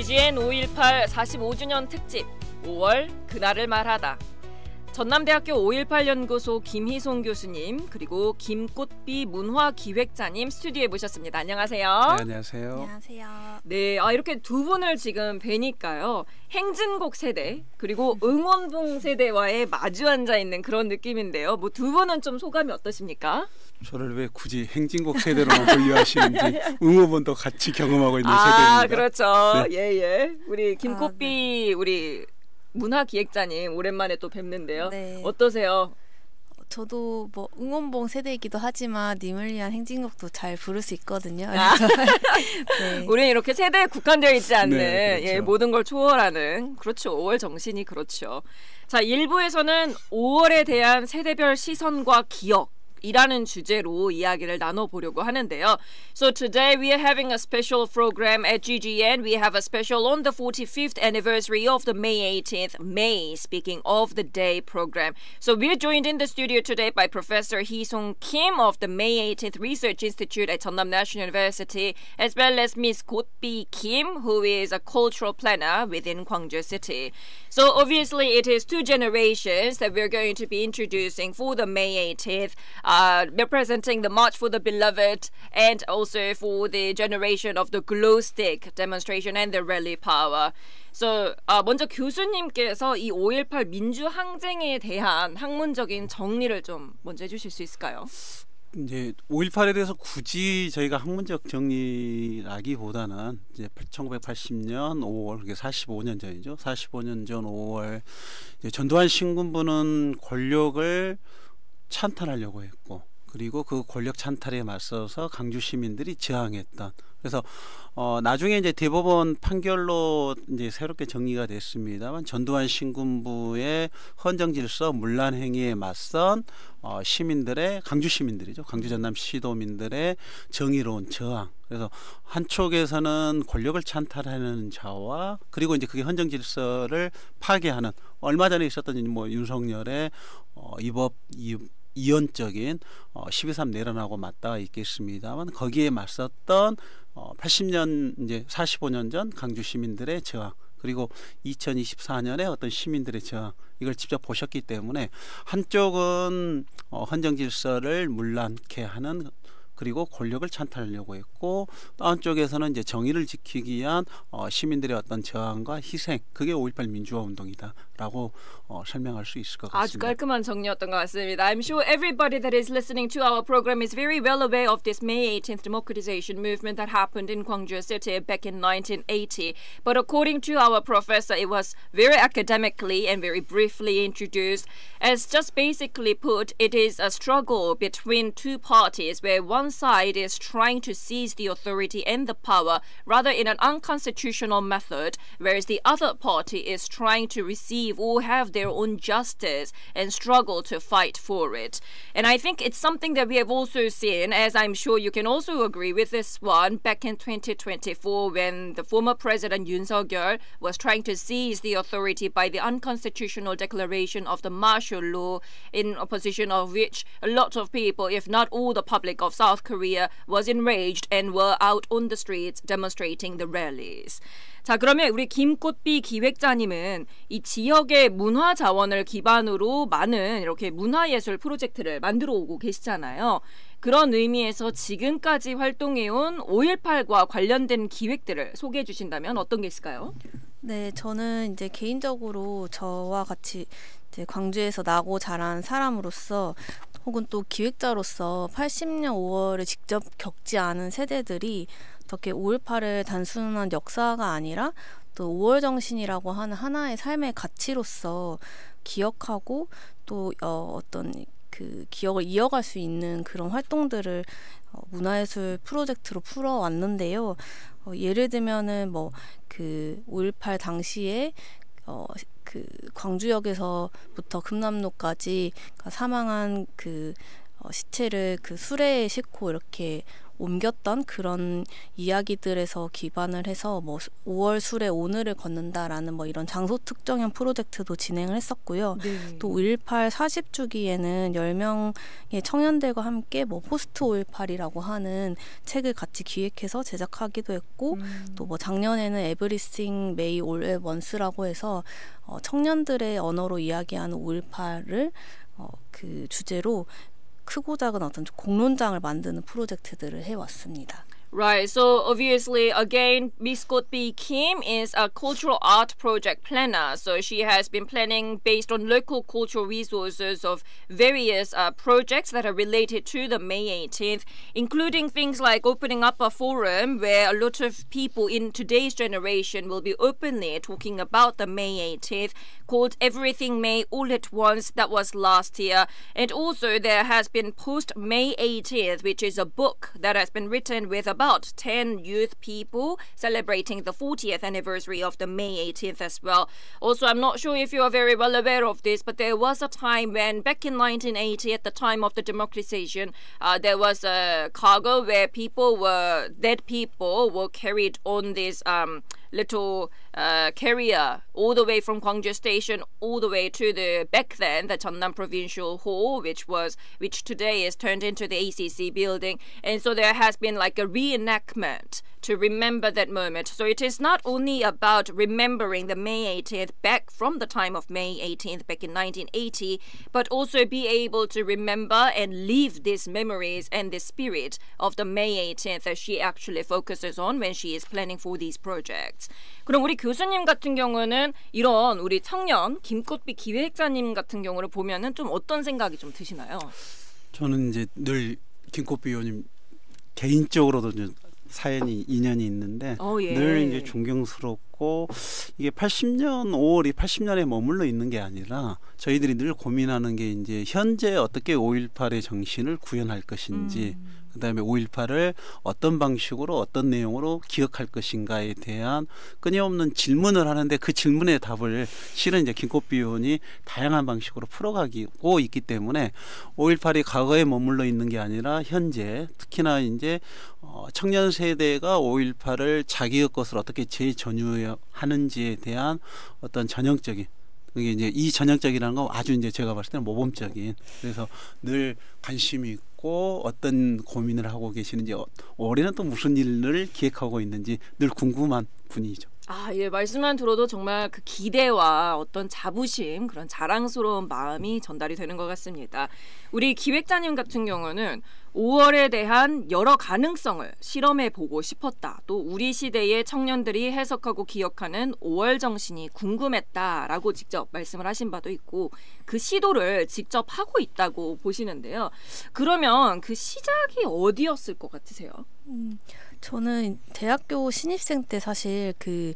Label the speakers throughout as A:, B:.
A: GGN 5.18 45주년 특집 5월 그날을 말하다. 전남대학교 5.18 연구소 김희송 교수님 그리고 김꽃비 문화기획자님 스튜디오에 모셨습니다. 안녕하세요.
B: 네, 안녕하세요.
C: 안녕하세요.
A: 네, 이렇게 두 분을 지금 뵈니까요. 행진곡 세대 그리고 응원봉 세대와의 마주 앉아 있는 그런 느낌인데요. 뭐 두 분은 좀 소감이 어떠십니까?
B: 저를 왜 굳이 행진곡 세대로만 분류하시는지 응원봉도 같이 경험하고 있는 세대입니다.
A: 그렇죠.
B: 네.
A: 예. 우리 김꽃비
C: 네.
A: 우리 문화기획자님 오랜만에 또 뵙는데요.
C: 네.
A: 어떠세요?
C: 저도 뭐 응원봉 세대이기도 하지만 님을 위한 행진곡도 잘 부를 수 있거든요. 네.
A: 우리는 이렇게 세대에 국한되어 있지 않는
B: 네, 그렇죠.
A: 예, 모든 걸 초월하는 그렇죠. 5월 정신이 그렇죠. 자, 1부에서는 5월에 대한 세대별 시선과 기억 이라는 주제로 이야기를 나눠보려고 하는데요. So today we are having a special program at GGN. We have a special on the 45th anniversary of the May 18th May Speaking of the Day program. So we are joined in the studio today by Professor Hee-sung Kim of the May 18th Research Institute at Jeonnam National University, as well as Miss Kotbi Kim, who is a cultural planner within Gwangju City. So obviously it is two generations that we're going to be introducing for the May 18th. Representing the March for the Beloved and also for the generation of the glow stick demonstration and the rally power. So, 먼저 교수님께서 이 5.18 민주항쟁에 대한 학문적인 정리를 좀 먼저 해주실 수 있을까요?
B: 이제 5.18에 대해서 굳이 저희가 학문적 정리라기보다는 이제 1980년 5월, 그게 45년 전이죠. 45년 전 5월 이제 전두환 신군부는 권력을 찬탈하려고 했고, 그리고 그 권력 찬탈에 맞서서 강주 시민들이 저항했던. 그래서 나중에 이제 대법원 판결로 이제 새롭게 정리가 됐습니다만, 전두환 신군부의 헌정 질서 문란 행위에 맞선 시민들의, 강주 시민들이죠, 강주 전남 시도민들의 정의로운 저항. 그래서 한쪽에서는 권력을 찬탈하는 자와, 그리고 이제 그게 헌정 질서를 파괴하는, 얼마 전에 있었던 뭐 윤석열의 이원적인 12.3 내란하고 맞닿아 있겠습니다만, 거기에 맞섰던 80년 이제 45년 전 강주 시민들의 저항, 그리고 2024년에 어떤 시민들의 저항, 이걸 직접 보셨기 때문에 한쪽은 헌정 질서를 문란케 하는, 그리고 권력을 찬탈하려고 했고, 또 한쪽에서는 이제 정의를 지키기 위한 시민들의 어떤 저항과 희생, 그게 5.18 민주화 운동이다라고 설명할 수 있을 것 같습니다.
A: 아주 깔끔한 정리였던 것 같습니다. I'm sure everybody that is listening to our program is very well aware of this May 18th democratization movement that happened in Gwangju City back in 1980. But according to our professor, it was very academically and very briefly introduced as just basically put, it is a struggle between two parties where one side is trying to seize the authority and the power rather in an unconstitutional method, whereas the other party is trying to receive or have their own justice and struggle to fight for it. And I think it's something that we have also seen, as I'm sure you can also agree with this one, back in 2024 when the former President Yoon Suk-yeol was trying to seize the authority by the unconstitutional declaration of the martial law, in opposition of which a lot of people, if not all the public of South Korea, was enraged and were out on the streets demonstrating the rallies. 자, 그러면 우리 김꽃비 기획자님은 이 지역의 문화 자원을 기반으로 많은 이렇게 문화예술 프로젝트를 만들어 오고 계시잖아요. 그런 의미에서 지금까지 활동해온 5.18과 관련된 기획들을 소개해 주신다면 어떤 게 있을까요?
C: 네, 저는 이제 개인적으로 저와 같이 이제 광주에서 나고 자란 사람으로서, 혹은 또 기획자로서 80년 5월을 직접 겪지 않은 세대들이 어떻게 5.18을 단순한 역사가 아니라 또 5월 정신이라고 하는 하나의 삶의 가치로서 기억하고 또 어떤 그 기억을 이어갈 수 있는 그런 활동들을 문화예술 프로젝트로 풀어왔는데요. 예를 들면은 뭐 그 5.18 당시에 그 광주역에서부터 금남로까지 사망한 그 시체를 그 수레에 싣고 이렇게 옮겼던 그런 이야기들에서 기반을 해서 뭐 5월 술에 오늘을 걷는다라는 뭐 이런 장소 특정형 프로젝트도 진행을 했었고요.
A: 네.
C: 또 5.18 40주기에는 10명의 청년들과 함께 뭐 포스트 5.18이라고 하는 책을 같이 기획해서 제작하기도 했고 또 뭐 작년에는 Everything May All at Once라고 해서 청년들의 언어로 이야기하는 5.18을 그 주제로 크고 작은 어떤 공론장을 만드는 프로젝트들을 해왔습니다.
A: Right, so obviously, again, Miss Kotbi Kim is a cultural art project planner. So she has been planning based on local cultural resources of various projects that are related to the May 18th, including things like opening up a forum where a lot of people in today's generation will be openly talking about the May 18th, called Everything May All at Once, that was last year. And also there has been Post May 18th, which is a book that has been written with about 10 youth people celebrating the 40th anniversary of the May 18th as well. Also, I'm not sure if you are very well aware of this, but there was a time when back in 1980, at the time of the democratization, there was a cargo where dead people were carried on this little carrier all the way from Gwangju Station all the way to the back then the Jeonnam Provincial Hall, which today is turned into the ACC building, and so there has been like a reenactment to remember that moment. So it is not only about remembering the May 18th back from the time of May 18th back in 1980, but also be able to remember and live these memories and the spirit of the May 18th that she actually focuses on when she is planning for these projects. 그럼 우리 교수님 같은 경우는 이런 우리 청년 김꽃비 기획자님 같은 경우를 보면은 좀 어떤 생각이 좀 드시나요?
B: 저는 이제 늘 김꽃비 의원님 개인적으로도 좀 사연이 인연이 있는데
A: 예.
B: 늘 이제 존경스럽고 이게 80년 5월이 80년에 머물러 있는 게 아니라 저희들이 늘 고민하는 게 이제 현재 어떻게 5.18의 정신을 구현할 것인지 그다음에 5.18을 어떤 방식으로 어떤 내용으로 기억할 것인가에 대한 끊임없는 질문을 하는데 그 질문의 답을 실은 이제 김꽃비 의원이 다양한 방식으로 풀어가고 있기 때문에 5.18이 과거에 머물러 있는 게 아니라 현재 특히나 이제 청년 세대가 5.18을 자기의 것을 어떻게 재전유하는지에 대한 어떤 전형적인 그게 이제 이 전형적이라는 건 아주 이제 제가 봤을 때는 모범적인 그래서 늘 관심이 있고 어떤 고민을 하고 계시는지 올해는 또 무슨 일을 기획하고 있는지 늘 궁금한 분이죠.
A: 예, 말씀만 들어도 정말 그 기대와 어떤 자부심, 그런 자랑스러운 마음이 전달이 되는 것 같습니다. 우리 기획자님 같은 경우는 5월에 대한 여러 가능성을 실험해 보고 싶었다. 또 우리 시대의 청년들이 해석하고 기억하는 5월 정신이 궁금했다라고 직접 말씀을 하신 바도 있고 그 시도를 직접 하고 있다고 보시는데요. 그러면 그 시작이 어디였을 것 같으세요?
C: 저는 대학교 신입생 때 사실 그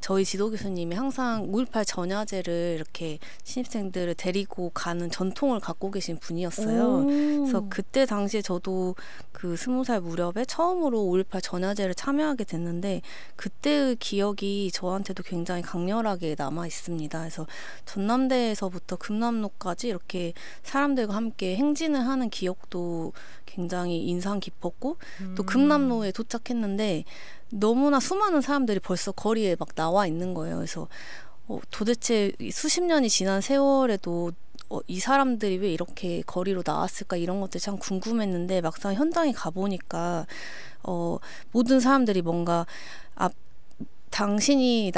C: 저희 지도 교수님이 항상 5.18 전야제를 이렇게 신입생들을 데리고 가는 전통을 갖고 계신 분이었어요. 그래서 그때 당시에 저도 그 20살 무렵에 처음으로 5.18 전야제를 참여하게 됐는데 그때의 기억이 저한테도 굉장히 강렬하게 남아 있습니다. 그래서 전남대에서부터 금남로까지 이렇게 사람들과 함께 행진을 하는 기억도 굉장히 인상 깊었고 또 금남로에 도착했는데 너무나 수많은 사람들이 벌써 거리에 막 나와 있는 거예요. 그래서 도대체 수십 년이 지난 세월에도 이 사람들이 왜 이렇게 거리로 나왔을까 이런 것들 참 궁금했는데 막상 현장에 가보니까 모든 사람들이 뭔가 당신이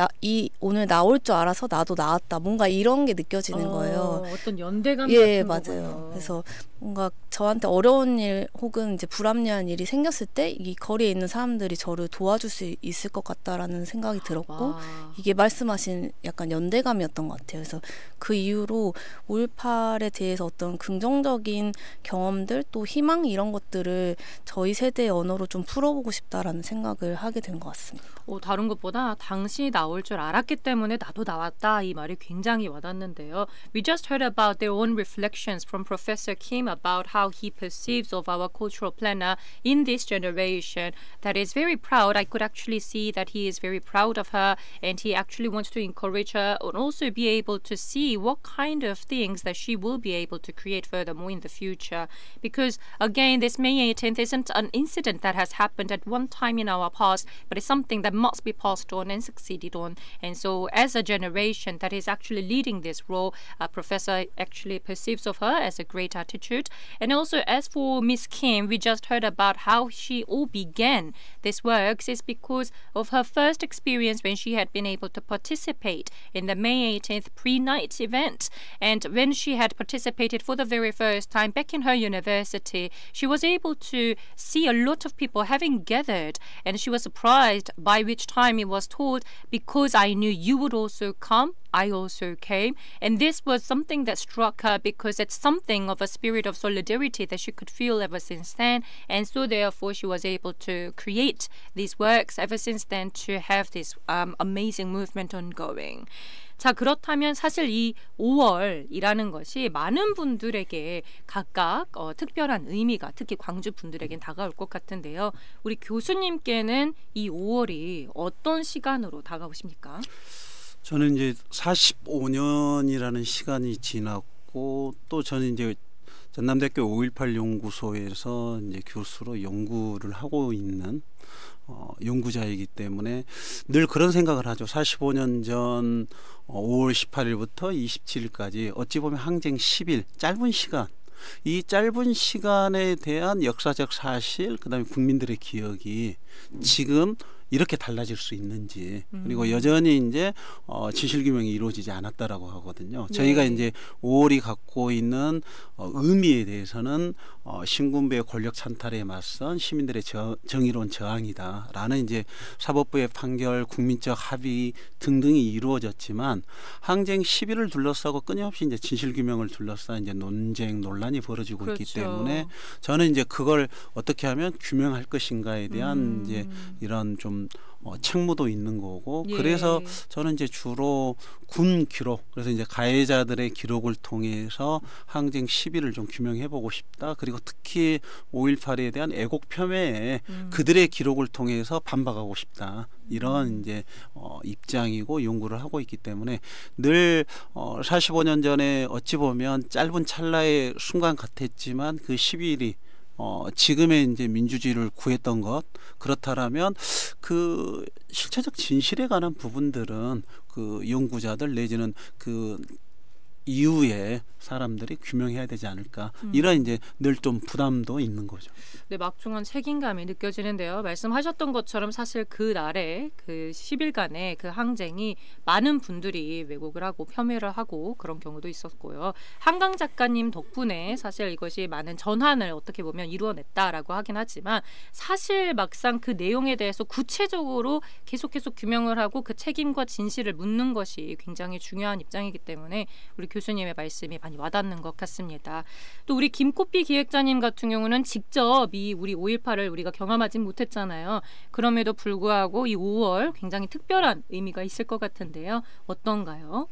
C: 오늘 나올 줄 알아서 나도 나왔다. 뭔가 이런 게 느껴지는 거예요.
A: 어떤 연대감
C: 같은
A: 맞아요.
C: 거군요. 그래서 뭔가 저한테 어려운 일 혹은 이제 불합리한 일이 생겼을 때 이 거리에 있는 사람들이 저를 도와줄 수 있을 것 같다라는 생각이 들었고 이게 말씀하신 약간 연대감이었던 것 같아요. 그래서 그 이후로 5.18에 대해서 어떤 긍정적인 경험들 또 희망 이런 것들을 저희 세대의 언어로 좀 풀어보고 싶다라는 생각을 하게 된 것 같습니다.
A: 다른 것보다 씨가 당신이 나올 줄 알았기 때문에 나도 나왔다 이 말이 굉장히 와닿는데요. We just heard about their own reflections from Professor Kim about how he perceives of our cultural planner in this generation that is very proud. I could actually see that he is very proud of her and he actually wants to encourage her and also be able to see what kind of things that she will be able to create furthermore in the future. Because again, this May 18th isn't an incident that has happened at one time in our past, but it's something that must be passed on and succeeded on. And so as a generation that is actually leading this role, Professor actually perceives of her as a great attitude. And also as for Miss Kim, we just heard about how she all began this works is because of her first experience when she had been able to participate in the May 18th pre-night event. And when she had participated for the very first time back in her university, she was able to see a lot of people having gathered, and she was surprised by which time it was told, because I knew you would also come, I also came. And this was something that struck her because it's something of a spirit of solidarity that she could feel ever since then. And so therefore she was able to create these works ever since then to have this amazing movement ongoing. 자, 그렇다면 사실 이 5월이라는 것이 많은 분들에게 각각 특별한 의미가 특히 광주 분들에겐 다가올 것 같은데요. 우리 교수님께는 이 5월이 어떤 시간으로 다가오십니까?
B: 저는 이제 45년이라는 시간이 지났고 또 저는 이제 전남대학교 5.18 연구소에서 이제 교수로 연구를 하고 있는 연구자이기 때문에 늘 그런 생각을 하죠. 45년 전 5월 18일부터 27일까지 어찌 보면 항쟁 10일 짧은 시간, 이 짧은 시간에 대한 역사적 사실, 그다음에 국민들의 기억이 지금 이렇게 달라질 수 있는지, 그리고 여전히 이제 진실규명이 이루어지지 않았다라고 하거든요. 저희가 이제 5월이 갖고 있는 의미에 대해서는 신군부의 권력 찬탈에 맞선 시민들의 정의로운 저항이다라는 이제 사법부의 판결, 국민적 합의 등등이 이루어졌지만 항쟁 10일을 둘러싸고 끊임없이 이제 진실규명을 둘러싼 이제 논쟁, 논란이 벌어지고
A: 그렇죠.
B: 있기 때문에 저는 이제 그걸 어떻게 하면 규명할 것인가에 대한 이제 이런 좀 책무도 있는 거고, 그래서 저는 이제 주로 군 기록, 그래서 이제 가해자들의 기록을 통해서 항쟁 10일을 좀 규명해보고 싶다. 그리고 특히 5.18에 대한 애국 폄훼에 그들의 기록을 통해서 반박하고 싶다. 이런 이제 입장이고 연구를 하고 있기 때문에 늘 45년 전에 어찌 보면 짧은 찰나의 순간 같았지만 그 10일이 지금의 이제 민주주의를 구했던 것, 그렇다라면 그 실체적 진실에 관한 부분들은 그 연구자들 내지는 그 이후에 사람들이 규명해야 되지 않을까, 이런 이제 늘 좀 부담도 있는 거죠.
A: 네, 막중한 책임감이 느껴지는데요. 말씀하셨던 것처럼 사실 그 날에 그 10일간의 그 항쟁이 많은 분들이 왜곡을 하고 폄훼를 하고 그런 경우도 있었고요. 한강 작가님 덕분에 사실 이것이 많은 전환을 어떻게 보면 이루어냈다라고 하긴 하지만 사실 막상 그 내용에 대해서 구체적으로 계속 규명을 하고 그 책임과 진실을 묻는 것이 굉장히 중요한 입장이기 때문에 우리 교수님의 말씀이 많이 와닿는 것 같습니다. 또 우리 김꽃비 기획자님 같은 경우는 직접 이 우리 5.18을 우리가 경험하진 못했잖아요. 그럼에도 불구하고 이 5월 굉장히 특별한 의미가 있을 것 같은데요. 어떤가요?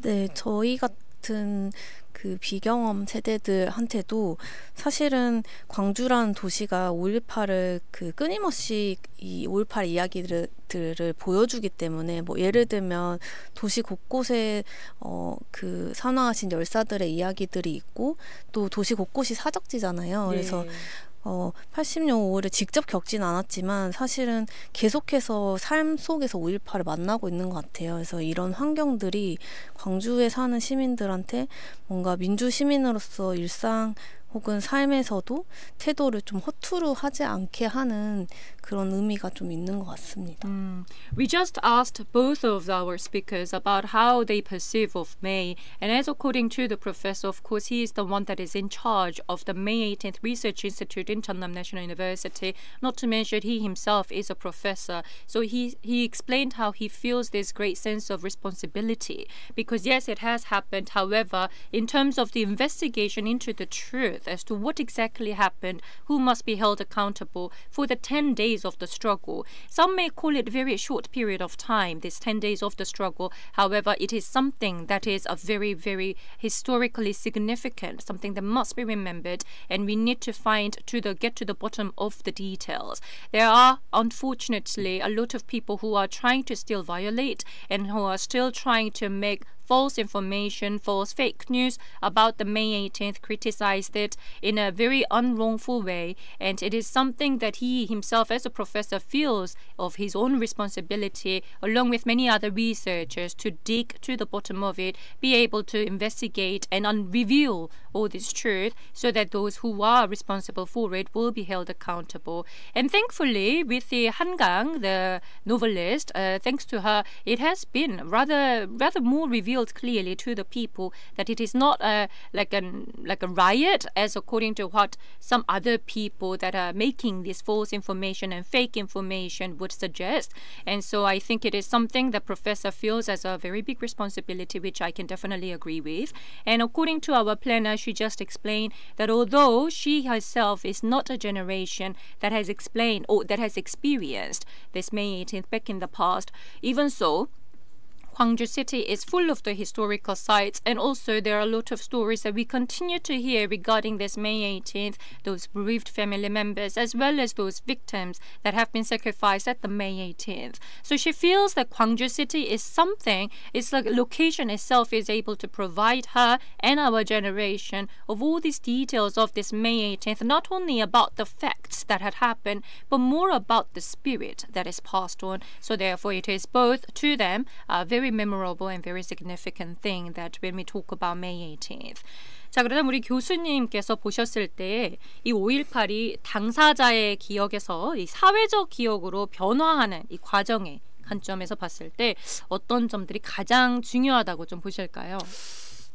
C: 네, 저희 같은 그 비경험 세대들한테도 사실은 광주라는 도시가 5.18을 그 끊임없이 이 5.18 이야기들을 보여주기 때문에, 뭐 예를 들면 도시 곳곳에 그 사망하신 열사들의 이야기들이 있고 또 도시 곳곳이 사적지잖아요. 그래서 80년 5월에 직접 겪진 않았지만 사실은 계속해서 삶 속에서 5.18을 만나고 있는 것 같아요. 그래서 이런 환경들이 광주에 사는 시민들한테 뭔가 민주 시민으로서 일상 혹은 삶에서도 태도를 좀 허투루하지 않게 하는 그런 의미가 좀 있는 것 같습니다.
A: We just asked both of our speakers about how they perceive of May, and as according to the professor, of course, he is the one that is in charge of the May 18th Research Institute in Jeonnam National University. Not to mention he himself is a professor, so he explained how he feels this great sense of responsibility because yes, it has happened. However, in terms of the investigation into the truth, truth as to what exactly happened, who must be held accountable for the 10 days of the struggle. Some may call it a very short period of time, this 10 days of the struggle. However, it is something that is a very, very historically significant, something that must be remembered, and we need to get to the bottom of the details. There are, unfortunately, a lot of people who are trying to still violate and who are still trying to make false information, false fake news about the May 18th, criticized it in a very unwrongful way, and it is something that he himself as a professor feels of his own responsibility, along with many other researchers, to dig to the bottom of it, be able to investigate and reveal all this truth so that those who are responsible for it will be held accountable. And thankfully, with the Hangang, the novelist, thanks to her, it has been rather more revealed clearly to the people that it is not like a riot, as according to what some other people that are making this false information and fake information would suggest. And so I think it is something the professor feels as a very big responsibility, which I can definitely agree with. And according to our planner, she just explained that although she herself is not a generation that has explained or that has experienced this May 18th back in the past, even so, Gwangju City is full of the historical sites, and also there are a lot of stories that we continue to hear regarding this May 18th, those bereaved family members, as well as those victims that have been sacrificed at the May 18th. So she feels that Gwangju City is something, it's like location itself is able to provide her and our generation of all these details of this May 18th, not only about the facts that had happened, but more about the spirit that is passed on. So therefore it is both to them very memorable and very significant thing that when we talk about May 18th. 자, 그러면 우리 교수님께서 보셨을 때 이 5.18이 당사자의 기억에서 이 사회적 기억으로 변화하는 이 과정의 관점에서 봤을 때 어떤 점들이 가장 중요하다고 좀 보실까요?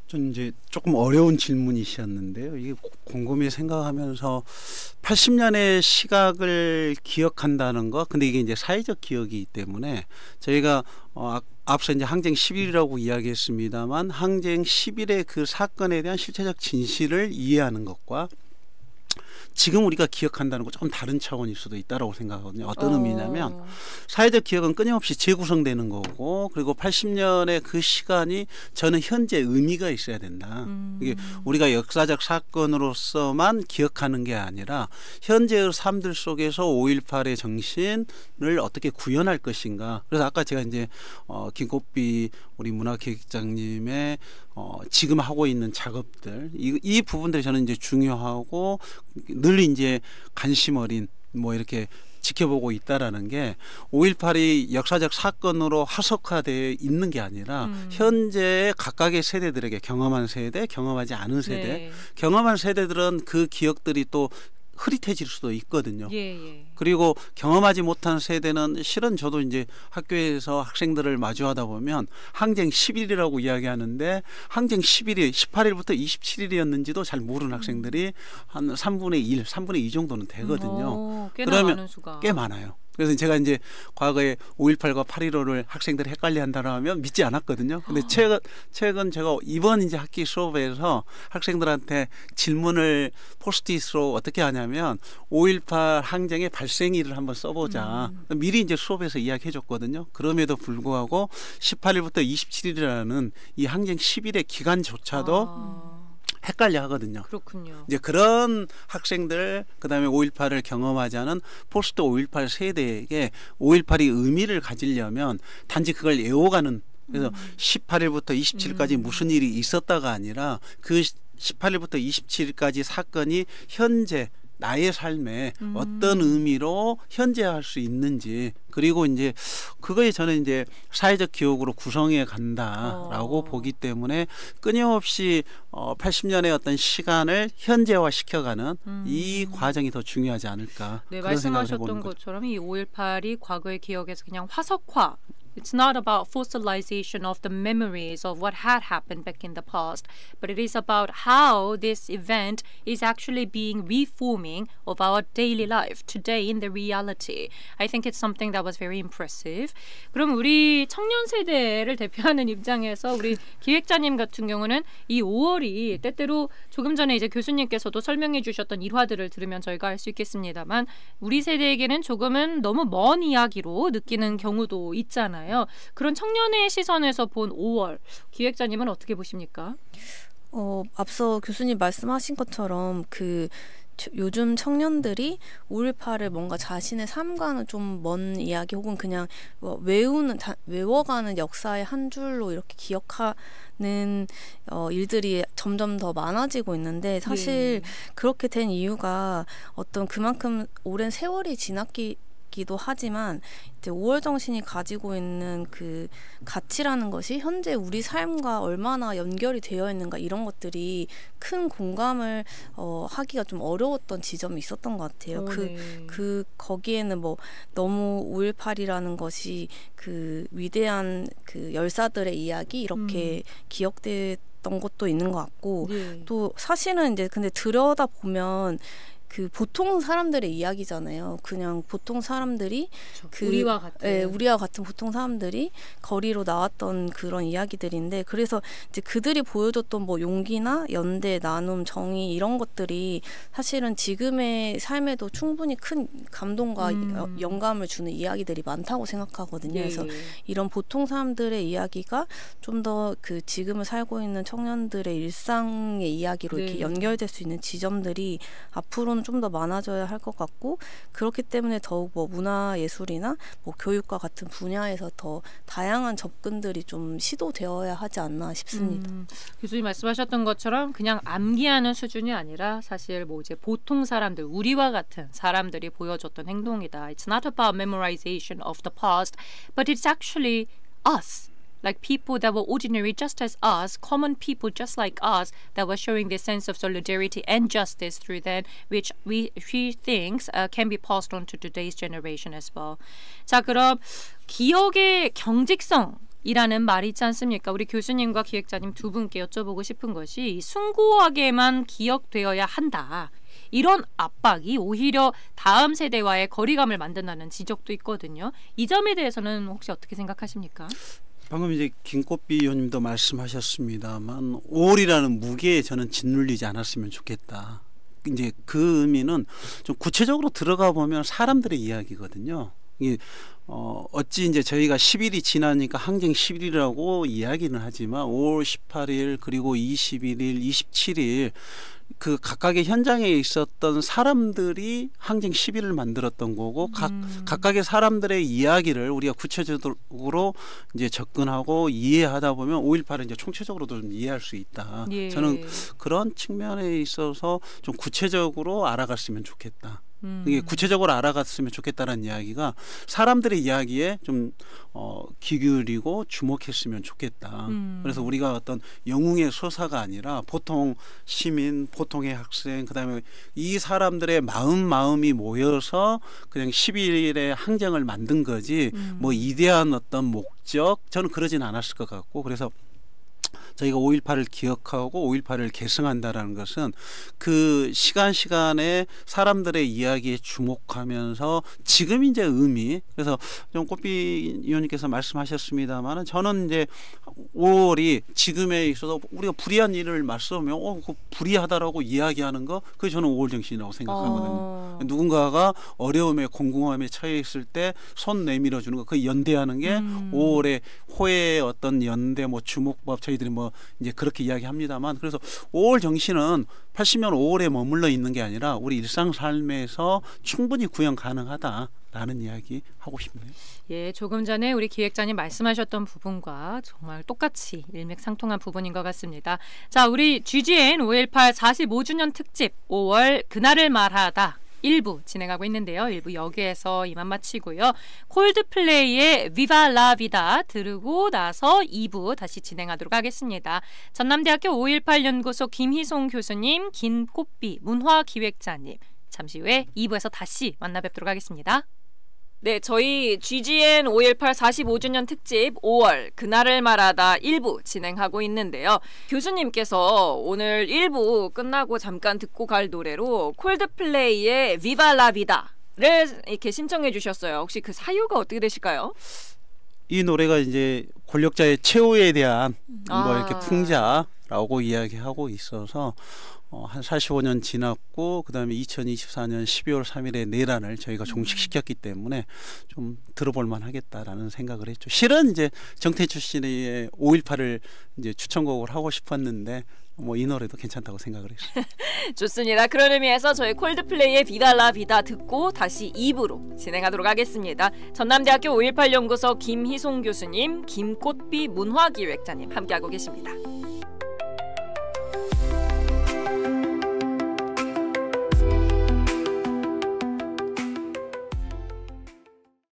B: 전 이제 조금 어려운 질문이셨는데요. 이게 곰곰이 생각하면서 80년의 시각을 기억한다는 거, 근데 이게 이제 사회적 기억이기 때문에 저희가 앞서 이제 항쟁 10일이라고 이야기했습니다만 항쟁 10일의 그 사건에 대한 실체적 진실을 이해하는 것과 지금 우리가 기억한다는 거 조금 다른 차원일 수도 있다고 생각하거든요. 어떤 의미냐면 사회적 기억은 끊임없이 재구성되는 거고, 그리고 80년의 그 시간이 저는 현재 의미가 있어야 된다. 이게 우리가 역사적 사건으로서만 기억하는 게 아니라 현재의 삶들 속에서 5.18의 정신을 어떻게 구현할 것인가. 그래서 아까 제가 이제 김꽃비 우리 문화기획장님의 지금 하고 있는 작업들, 이 부분들이 저는 이제 중요하고 늘 이제 관심 어린 뭐 이렇게 지켜보고 있다라는 게 5.18이 역사적 사건으로 화석화되어 있는 게 아니라 현재 각각의 세대들에게 경험한 세대, 경험하지 않은 세대, 네. 경험한 세대들은 그 기억들이 또 흐릿해질 수도 있거든요. 예. 그리고 경험하지 못한 세대는 실은 저도 이제 학교에서 학생들을 마주하다 보면 항쟁 10일이라고 이야기하는데 항쟁 10일이 18일부터 27일이었는지도 잘 모르는 학생들이 한 3분의 1, 3분의 2 정도는 되거든요. 그러면 많은 수가. 꽤 많아요. 그래서 제가 이제 과거에 5.18과 8.15를 학생들이 헷갈려한다고 하면 믿지 않았거든요. 근데 최근 제가 이번 이제 학기 수업에서 학생들한테 질문을 포스트잇으로 어떻게 하냐면 5.18 항쟁의 발생일을 한번 써보자. 미리 이제 수업에서 이야기해줬거든요. 그럼에도 불구하고 18일부터 27일이라는 이 항쟁 10일의 기간조차도 헷갈려 하거든요. 그렇군요. 이제 그런 학생들, 그다음에 5.18을 경험하지 않은 포스트 5.18 세대에게 5.18이 의미를 가지려면 단지 그걸 애워가는, 그래서 18일부터 27일까지 무슨 일이 있었다가 아니라 그 18일부터 27일까지 사건이 현재 나의 삶에 어떤 의미로 현재할 수 있는지, 그리고 이제 그거에 저는 이제 사회적 기억으로 구성해 간다라고 보기 때문에 끊임없이 80년의 어떤 시간을 현재화 시켜가는 이 과정이 더 중요하지 않을까.
A: 네, 말씀하셨던 것처럼 이 5.18이 과거의 기억에서 그냥 화석화 It's not about fossilization of the memories of what had happened back in the past, but it is about how this event is actually being reforming of our daily life today in the reality. I think it's something that was very impressive. 그럼 우리 청년 세대를 대표하는 입장에서 우리 기획자님 같은 경우는 이 5월이 때때로 조금 전에 이제 교수님께서도 설명해 주셨던 일화들을 들으면 저희가 알 수 있겠습니다만 우리 세대에게는 조금은 너무 먼 이야기로 느끼는 경우도 있잖아요. 그런 청년의 시선에서 본 5월 기획자님은 어떻게 보십니까?
C: 앞서 교수님 말씀하신 것처럼 요즘 청년들이 5.18을 뭔가 자신의 삶과는 좀 먼 이야기 혹은 그냥 외워가는 역사의 한 줄로 이렇게 기억하는 일들이 점점 더 많아지고 있는데 사실 그렇게 된 이유가 어떤 그만큼 오랜 세월이 지났기도 하지만 이제 5월 정신이 가지고 있는 그 가치라는 것이 현재 우리 삶과 얼마나 연결이 되어 있는가 이런 것들이 큰 공감을 하기가 좀 어려웠던 지점이 있었던 것 같아요. 거기에는 뭐 너무 5.18이라는 것이 그 위대한 그 열사들의 이야기 이렇게 기억됐던 것도 있는 것 같고 또 사실은 이제 근데 들여다 보면 그 보통 사람들의 이야기잖아요. 그냥 보통 사람들이
A: 우리와 같은
C: 보통 사람들이 거리로 나왔던 그런 이야기들인데 그래서 이제 그들이 보여줬던 뭐 용기나 연대, 나눔, 정의 이런 것들이 사실은 지금의 삶에도 충분히 큰 감동과 영감을 주는 이야기들이 많다고 생각하거든요. 그래서 이런 보통 사람들의 이야기가 좀 더 그 지금을 살고 있는 청년들의 일상의 이야기로 이렇게 연결될 수 있는 지점들이 앞으로는 좀 더 많아져야 할 것 같고 그렇기 때문에 더욱 뭐 문화예술이나 뭐 교육과 같은 분야에서 더 다양한 접근들이 좀 시도되어야 하지 않나 싶습니다.
A: 교수님 말씀하셨던 것처럼 그냥 암기하는 수준이 아니라 사실 뭐 이제 보통 사람들 우리와 같은 사람들이 보여줬던 행동이다. It's not about memorization of the past, but it's actually us. Like people that were ordinary just as us, common people just like us, that were showing this sense of solidarity and justice through that, which she thinks can be passed on to today's generation as well. 자, 그럼 기억의 경직성이라는 말이 있지 않습니까? 우리 교수님과 기획자님 두 분께 여쭤보고 싶은 것이 숭고하게만 기억되어야 한다. 이런 압박이 오히려 다음 세대와의 거리감을 만든다는 지적도 있거든요. 이 점에 대해서는 혹시 어떻게 생각하십니까?
B: 방금 이제 김꽃비 의원님도 말씀하셨습니다만 5월이라는 무게에 저는 짓눌리지 않았으면 좋겠다. 이제 그 의미는 좀 구체적으로 들어가 보면 사람들의 이야기거든요. 이게 어찌 이제 저희가 10일이 지나니까 항쟁 10일이라고 이야기는 하지만 5월 18일 그리고 21일, 27일 그 각각의 현장에 있었던 사람들이 항쟁 10일을 만들었던 거고 각각의 사람들의 이야기를 우리가 구체적으로 이제 접근하고 이해하다 보면 5.18을 이제 총체적으로도 좀 이해할 수 있다. 저는 그런 측면에 있어서 좀 구체적으로 알아갔으면 좋겠다. 이게 구체적으로 알아갔으면 좋겠다는 이야기가 사람들의 이야기에 좀 귀 기울이고 주목했으면 좋겠다. 그래서 우리가 어떤 영웅의 소사가 아니라 보통 시민, 보통의 학생, 그다음에 이 사람들의 마음이 모여서 그냥 12일의 항쟁을 만든 거지 뭐 이대한 어떤 목적 저는 그러진 않았을 것 같고 그래서 저희가 5.18을 기억하고 5.18을 계승한다라는 것은 그 시간에 사람들의 이야기에 주목하면서 지금 이제 의미 그래서 좀 꽃비 의원님께서 말씀하셨습니다만은 저는 이제 5월이 지금에 있어서 우리가 불의한 일을 말씀하면 그 불의하다라고 이야기하는 거 그게 저는 5월 정신이라고 생각하거든요. 누군가가 어려움에 공공함에 처해 있을 때 손 내밀어 주는 거 그 연대하는 게 5월의 호의 어떤 연대 뭐 주목법 저희들이 뭐 이제 그렇게 이야기합니다만 그래서 5월 정신은 80년 5월에 머물러 있는 게 아니라 우리 일상 삶에서 충분히 구현 가능하다라는 이야기 하고 싶네요.
A: 예, 조금 전에 우리 기획자님 말씀하셨던 부분과 정말 똑같이 일맥상통한 부분인 것 같습니다. 자, 우리 GGN 5.18 45주년 특집 5월 그날을 말하다 1부 진행하고 있는데요. 1부 여기에서 이만 마치고요. 콜드플레이의 Viva La Vida 들으고 나서 2부 다시 진행하도록 하겠습니다. 전남대학교 5.18 연구소 김희송 교수님, 김꽃비 문화기획자님 잠시 후에 2부에서 다시 만나 뵙도록 하겠습니다. 네, 저희 GGN 5.18 45주년 특집 5월 그날을 말하다 1부 진행하고 있는데요. 교수님께서 오늘 1부 끝나고 잠깐 듣고 갈 노래로 콜드플레이의 Viva la Vida를 이렇게 신청해 주셨어요. 혹시 그 사유가 어떻게 되실까요?
B: 이 노래가 이제 권력자의 최후에 대한 뭐 이렇게 풍자라고 이야기하고 있어서 한 45년 지났고 그다음에 2024년 12월 3일에 내란을 저희가 종식시켰기 때문에 좀 들어볼 만하겠다라는 생각을 했죠. 실은 이제 정태주 씨의 5.18을 이제 추천곡을 하고 싶었는데 뭐 이 노래도 괜찮다고 생각을 했어요.
A: 좋습니다. 그런 의미에서 저희 콜드플레이의 Viva la Vida 듣고 다시 2부로 진행하도록 하겠습니다. 전남대학교 5.18 연구소 김희송 교수님, 김꽃비 문화기획자님 함께하고 계십니다.